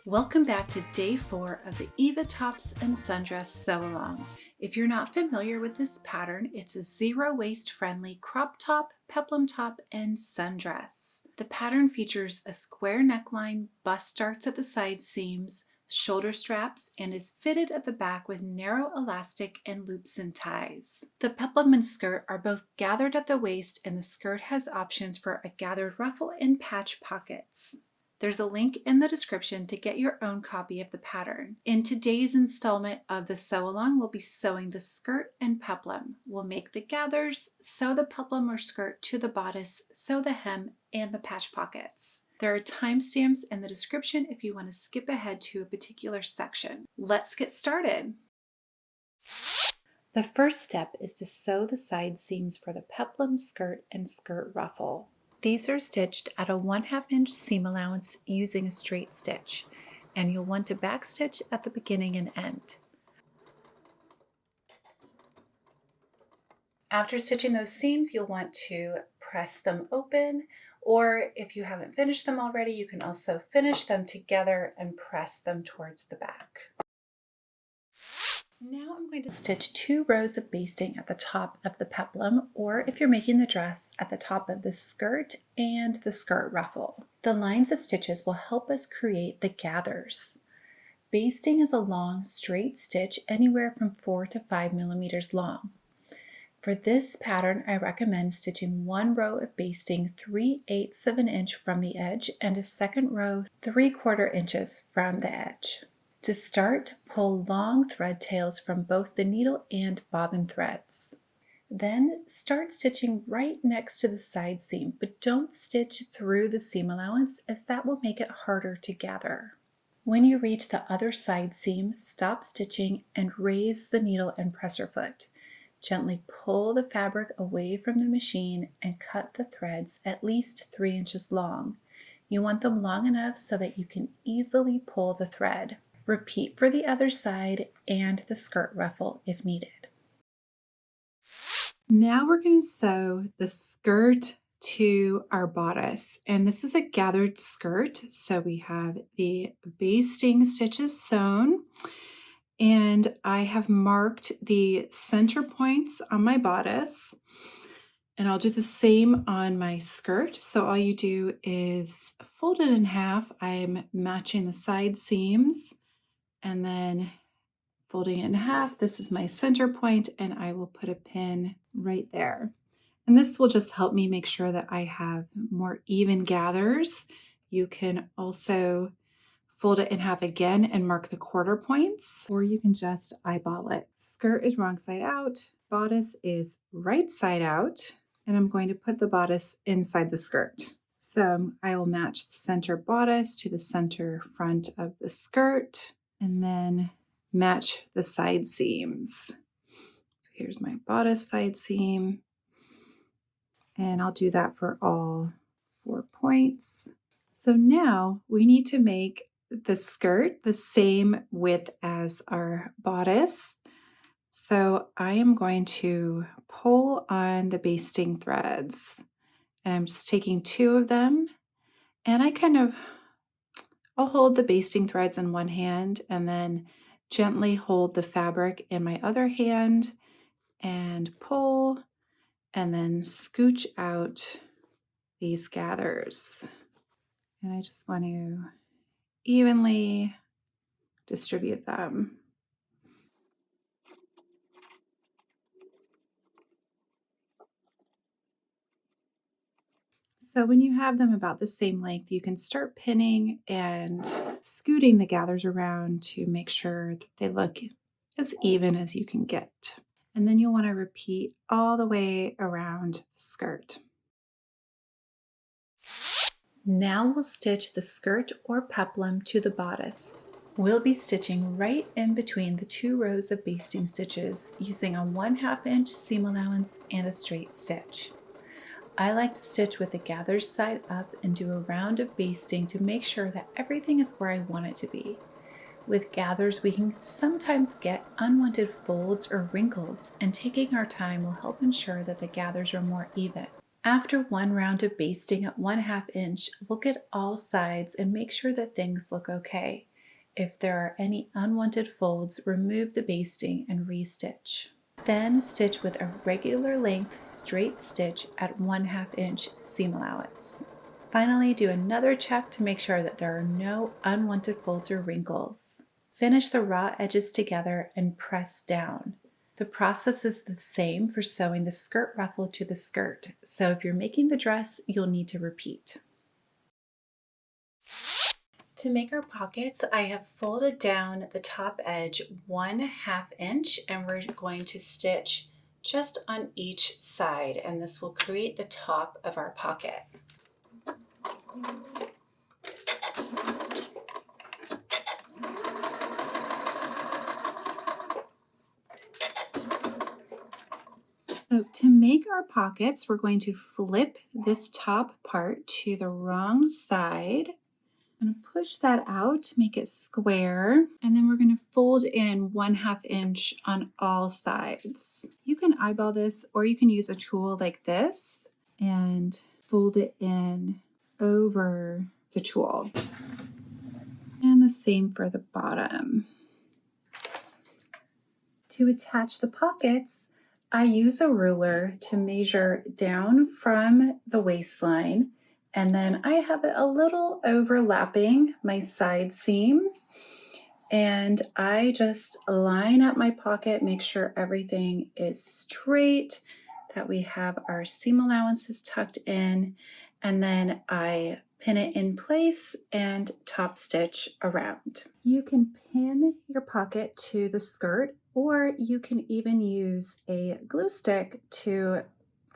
Welcome back to day 4 of the Eva Tops Sundress Sewalong. If you're not familiar with this pattern, it's a zero waist friendly crop top, peplum top, and sundress. The pattern features a square neckline, bust darts at the side seams, shoulder straps, and is fitted at the back with narrow elastic and loops and ties. The peplum and skirt are both gathered at the waist, and the skirt has options for a gathered ruffle and patch pockets. There's a link in the description to get your own copy of the pattern. In today's installment of the sew-along, we'll be sewing the skirt and peplum. We'll make the gathers, sew the peplum or skirt to the bodice, sew the hem, and the patch pockets. There are timestamps in the description if you want to skip ahead to a particular section. Let's get started. The first step is to sew the side seams for the peplum, skirt, and skirt ruffle. These are stitched at a 1/2 inch seam allowance using a straight stitch, and you'll want to backstitch at the beginning and end. After stitching those seams, you'll want to press them open, or if you haven't finished them already, you can also finish them together and press them towards the back. Now I'm going to stitch 2 rows of basting at the top of the peplum, or if you're making the dress, at the top of the skirt and the skirt ruffle. The lines of stitches will help us create the gathers. Basting is a long straight stitch anywhere from 4 to 5 millimeters long. For this pattern, I recommend stitching 1 row of basting 3/8 of an inch from the edge and a second row 3/4 inches from the edge. To start, pull long thread tails from both the needle and bobbin threads. Then start stitching right next to the side seam, but don't stitch through the seam allowance as that will make it harder to gather. When you reach the other side seam, stop stitching and raise the needle and presser foot. Gently pull the fabric away from the machine and cut the threads at least 3 inches long. You want them long enough so that you can easily pull the thread. Repeat for the other side and the skirt ruffle if needed. Now we're going to sew the skirt to our bodice, and this is a gathered skirt, so we have the basting stitches sewn, and I have marked the center points on my bodice, and I'll do the same on my skirt. So all you do is fold it in half. I'm matching the side seams and then folding it in half. This is my center point, and I will put a pin right there. And this will just help me make sure that I have more even gathers. You can also fold it in half again and mark the quarter points, or you can just eyeball it. Skirt is wrong side out, bodice is right side out, and I'm going to put the bodice inside the skirt. So I will match the center bodice to the center front of the skirt, and then match the side seams. So here's my bodice side seam, and I'll do that for all 4 points. So now we need to make the skirt the same width as our bodice. So I am going to pull on the basting threads, and I'm just taking 2 of them, and I'll hold the basting threads in one hand and then gently hold the fabric in my other hand and pull, and then scooch out these gathers. And I just want to evenly distribute them. So when you have them about the same length, you can start pinning and scooting the gathers around to make sure that they look as even as you can get. And then you'll want to repeat all the way around the skirt. Now we'll stitch the skirt or peplum to the bodice. We'll be stitching right in between the 2 rows of basting stitches using a 1/2 inch seam allowance and a straight stitch. I like to stitch with the gathers side up and do a round of basting to make sure that everything is where I want it to be. With gathers, we can sometimes get unwanted folds or wrinkles, and taking our time will help ensure that the gathers are more even. After 1 round of basting at 1/2 inch, look at all sides and make sure that things look okay. If there are any unwanted folds, remove the basting and restitch. Then stitch with a regular length straight stitch at 1/2 inch seam allowance. Finally, do another check to make sure that there are no unwanted folds or wrinkles. Finish the raw edges together and press down. The process is the same for sewing the skirt ruffle to the skirt, so if you're making the dress, you'll need to repeat. To make our pockets, I have folded down the top edge 1/2 inch, and we're going to stitch just on each side, and this will create the top of our pocket. So to make our pockets, we're going to flip this top part to the wrong side and push that out to make it square. And then we're going to fold in 1/2 inch on all sides. You can eyeball this, or you can use a tool like this and fold it in over the tool. And the same for the bottom. To attach the pockets, I use a ruler to measure down from the waistline, and then I have it a little overlapping my side seam, and I just line up my pocket, make sure everything is straight, that we have our seam allowances tucked in, and then I pin it in place and top stitch around. You can pin your pocket to the skirt, or you can even use a glue stick to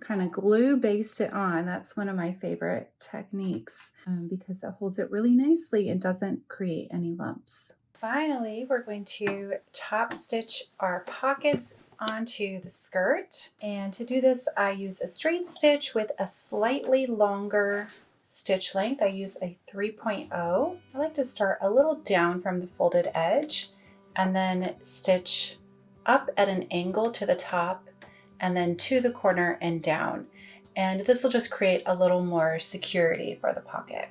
kind of glue baste it on. That's one of my favorite techniques because it holds it really nicely and doesn't create any lumps. Finally, we're going to top stitch our pockets onto the skirt. And to do this, I use a straight stitch with a slightly longer stitch length. I use a 3.0. I like to start a little down from the folded edge and then stitch up at an angle to the top and then to the corner and down. And this will just create a little more security for the pocket.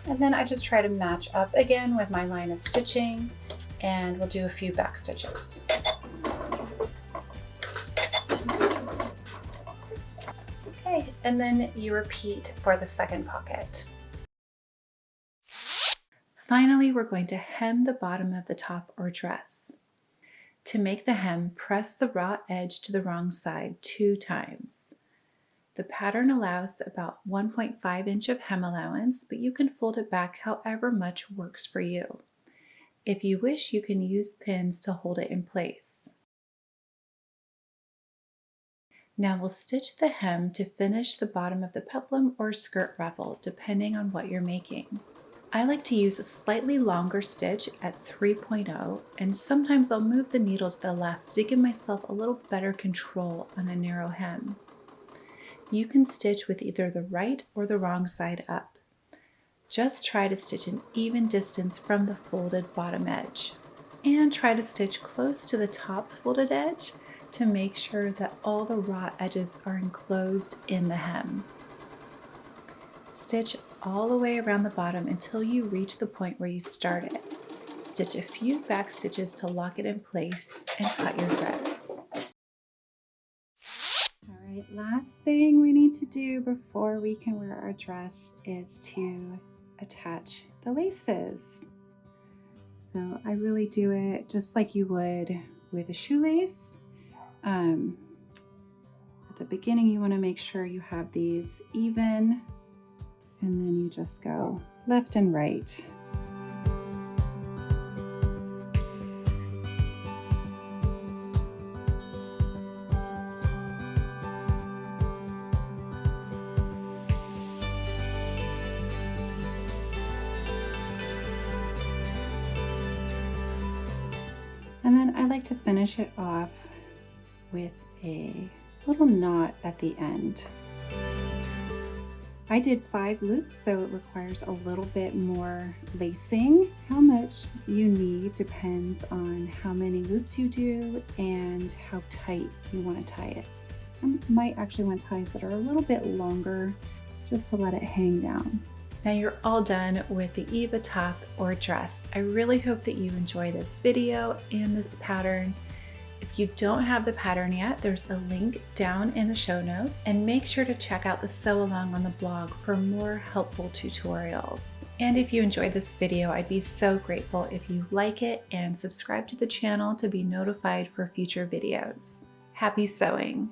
And then I just try to match up again with my line of stitching, and we'll do a few back stitches. Okay, and then you repeat for the second pocket. Finally, we're going to hem the bottom of the top or dress. To make the hem, press the raw edge to the wrong side 2 times. The pattern allows about 1.5 inch of hem allowance, but you can fold it back however much works for you. If you wish, you can use pins to hold it in place. Now we'll stitch the hem to finish the bottom of the peplum or skirt ruffle, depending on what you're making. I like to use a slightly longer stitch at 3.0, and sometimes I'll move the needle to the left to give myself a little better control on a narrow hem. You can stitch with either the right or the wrong side up. Just try to stitch an even distance from the folded bottom edge, and try to stitch close to the top folded edge to make sure that all the raw edges are enclosed in the hem. Stitch all the way around the bottom until you reach the point where you started. Stitch a few back stitches to lock it in place and cut your threads. All right, last thing we need to do before we can wear our dress is to attach the laces. So I really do it just like you would with a shoelace. At the beginning, you want to make sure you have these even, and then you just go left and right. then I like to finish it off with a little knot at the end. I did 5 loops, so it requires a little bit more lacing. How much you need depends on how many loops you do and how tight you want to tie it. I might actually want ties that are a little bit longer just to let it hang down. Now you're all done with the Eva top or dress. I really hope that you enjoy this video and this pattern. If you don't have the pattern yet, there's a link down in the show notes, and make sure to check out the sew along on the blog for more helpful tutorials. And if you enjoyed this video, I'd be so grateful if you like it and subscribe to the channel to be notified for future videos. Happy sewing!